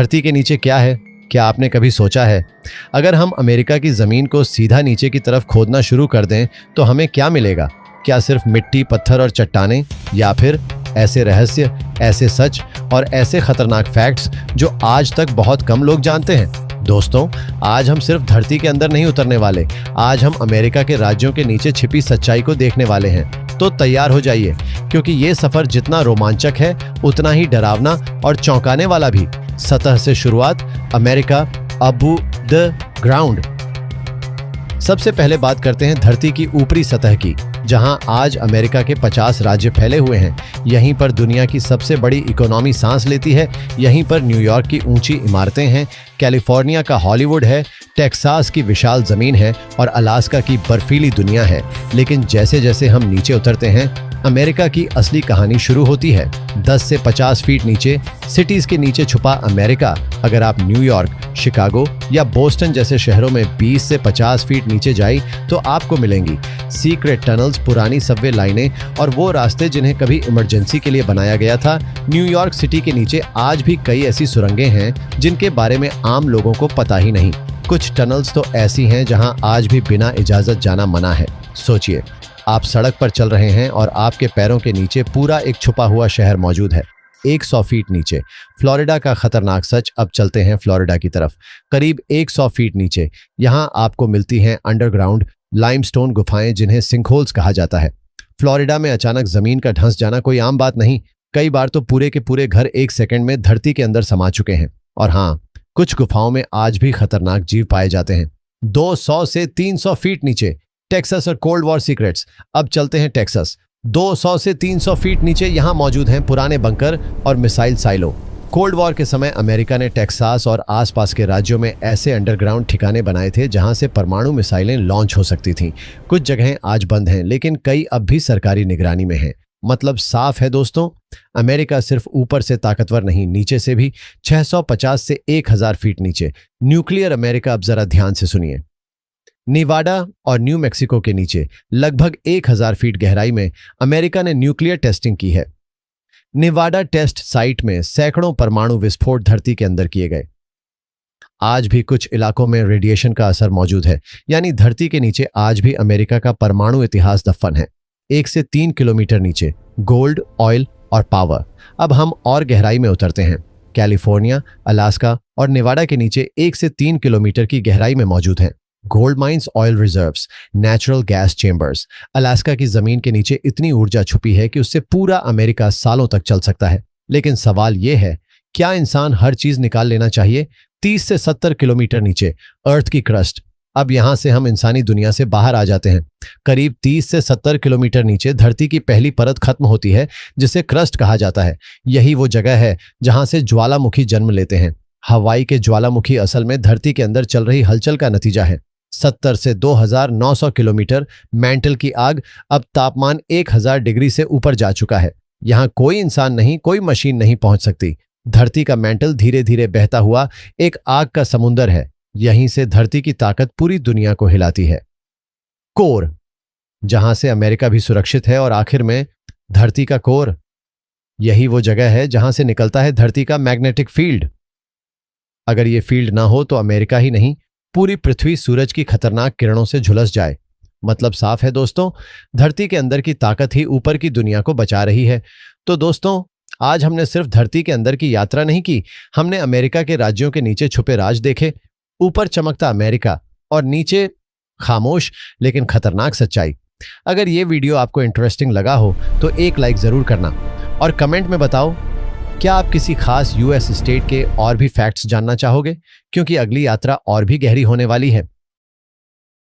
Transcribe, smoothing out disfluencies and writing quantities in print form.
धरती के नीचे क्या है? क्या आपने कभी सोचा है? अगर हम अमेरिका की जमीन को सीधा नीचे की तरफ खोदना शुरू कर दें तो हमें क्या मिलेगा? क्या सिर्फ मिट्टी, पत्थर और चट्टानें, या फिर ऐसे रहस्य, ऐसे सच और ऐसे खतरनाक फैक्ट्स जो आज तक बहुत कम लोग जानते हैं? दोस्तों, आज हम सिर्फ धरती के अंदर नहीं उतरने वाले। आज हम अमेरिका के राज्यों के नीचे छिपी सच्चाई को देखने वाले हैं। तो तैयार हो जाइए, क्योंकि ये सफर जितना रोमांचक है उतना ही डरावना और चौंकाने वाला भी। सतह से शुरुआत, अमेरिका अबू द ग्राउंड। सबसे पहले बात करते हैं धरती की ऊपरी सतह की, जहां आज अमेरिका के 50 राज्य फैले हुए हैं। यहीं पर दुनिया की सबसे बड़ी इकोनॉमी सांस लेती है। यहीं पर न्यूयॉर्क की ऊंची इमारतें हैं, कैलिफोर्निया का हॉलीवुड है, टेक्सास की विशाल जमीन है और अलास्का की बर्फीली दुनिया है। लेकिन जैसे जैसे हम नीचे उतरते हैं, अमेरिका की असली कहानी शुरू होती है। 10 से 50 फीट नीचे, सिटीज के नीचे छुपा अमेरिका। अगर आप न्यूयॉर्क, शिकागो या बोस्टन जैसे शहरों में 20 से 50 फीट नीचे जाए तो आपको मिलेंगी सीक्रेट टनल्स, पुरानी सबवे लाइनें और वो रास्ते जिन्हें कभी इमरजेंसी के लिए बनाया गया था। न्यूयॉर्क सिटी के नीचे आज भी कई ऐसी सुरंगें हैं जिनके बारे में आम लोगों को पता ही नहीं। कुछ टनल्स तो ऐसी हैं जहां आज भी बिना इजाजत जाना मना है। सोचिए, आप सड़क पर चल रहे हैं और आपके पैरों के नीचे पूरा एक छुपा हुआ शहर मौजूद है। 100 फीट नीचे फ्लोरिडा का खतरनाक सच। अब चलते हैं फ्लोरिडा की तरफ। करीब 100 फीट नीचे यहां आपको मिलती हैं अंडरग्राउंड लाइमस्टोन गुफाएं, जिन्हें सिंकहोल्स कहा जाता है। फ्लोरिडा में अचानक जमीन का धंस जाना कोई आम बात नहीं। कई बार तो पूरे के पूरे घर 1 सेकंड में धरती के अंदर समा चुके हैं। और हाँ, कुछ गुफाओं में आज भी खतरनाक जीव पाए जाते हैं। 200 से 300 फीट नीचे टेक्सास और कोल्ड वॉर सीक्रेट्स। अब चलते हैं टेक्सास। 200 से 300 फीट नीचे यहां मौजूद हैं पुराने बंकर और मिसाइल साइलो। कोल्ड वॉर के समय अमेरिका ने टेक्सास और आसपास के राज्यों में ऐसे अंडरग्राउंड ठिकाने बनाए थे जहां से परमाणु मिसाइलें लॉन्च हो सकती थीं। कुछ जगहें आज बंद हैं, लेकिन कई अब भी सरकारी निगरानी में हैं। मतलब साफ है दोस्तों, अमेरिका सिर्फ ऊपर से ताकतवर नहीं, नीचे से भी। 650 से 1000 फीट नीचे न्यूक्लियर अमेरिका। अब जरा ध्यान से सुनिए। निवाडा और न्यू मैक्सिको के नीचे लगभग 1000 फीट गहराई में अमेरिका ने न्यूक्लियर टेस्टिंग की है। निवाडा टेस्ट साइट में सैकड़ों परमाणु विस्फोट धरती के अंदर किए गए। आज भी कुछ इलाकों में रेडिएशन का असर मौजूद है, यानी धरती के नीचे आज भी अमेरिका का परमाणु इतिहास दफन है। 1 से 3 किलोमीटर नीचे गोल्ड, ऑयल और पावर। अब हम और गहराई में उतरते हैं। कैलिफोर्निया, अलास्का और नेवाडा के नीचे 1 से 3 किलोमीटर की गहराई में मौजूद हैं gold mines, oil reserves, natural gas chambers. Alaska की जमीन के नीचे इतनी ऊर्जा छुपी है कि उससे पूरा अमेरिका सालों तक चल सकता है। लेकिन सवाल यह है, क्या इंसान हर चीज निकाल लेना चाहिए? 30 से 70 किलोमीटर नीचे अर्थ की क्रस्ट। अब यहां से हम इंसानी दुनिया से बाहर आ जाते हैं। करीब 30 से 70 किलोमीटर नीचे धरती की पहली परत खत्म होती है, जिसे क्रस्ट कहा जाता है। यही वो जगह है जहां से ज्वालामुखी जन्म लेते हैं। हवाई के ज्वालामुखी असल में धरती के अंदर चल रही हलचल का नतीजा है। 70 से 2900 किलोमीटर मैंटल की आग। अब तापमान 1000 डिग्री से ऊपर जा चुका है। यहां कोई इंसान नहीं, कोई मशीन नहीं पहुंच सकती। धरती का मैंटल धीरे धीरे बहता हुआ एक आग का समुंदर है। यहीं से धरती की ताकत पूरी दुनिया को हिलाती है। कोर, जहां से अमेरिका भी सुरक्षित है। और आखिर में धरती का कोर, यही वो जगह है जहां से निकलता है धरती का मैग्नेटिक फील्ड। अगर ये फील्ड ना हो तो अमेरिका ही नहीं, पूरी पृथ्वी सूरज की खतरनाक किरणों से झुलस जाए। मतलब साफ है दोस्तों, धरती के अंदर की ताकत ही ऊपर की दुनिया को बचा रही है। तो दोस्तों, आज हमने सिर्फ धरती के अंदर की यात्रा नहीं की, हमने अमेरिका के राज्यों के नीचे छुपे राज देखे। ऊपर चमकता अमेरिका और नीचे खामोश लेकिन खतरनाक सच्चाई। अगर ये वीडियो आपको इंटरेस्टिंग लगा हो तो एक लाइक जरूर करना और कमेंट में बताओ, क्या आप किसी खास यूएस स्टेट के और भी फैक्ट्स जानना चाहोगे? क्योंकि अगली यात्रा और भी गहरी होने वाली है।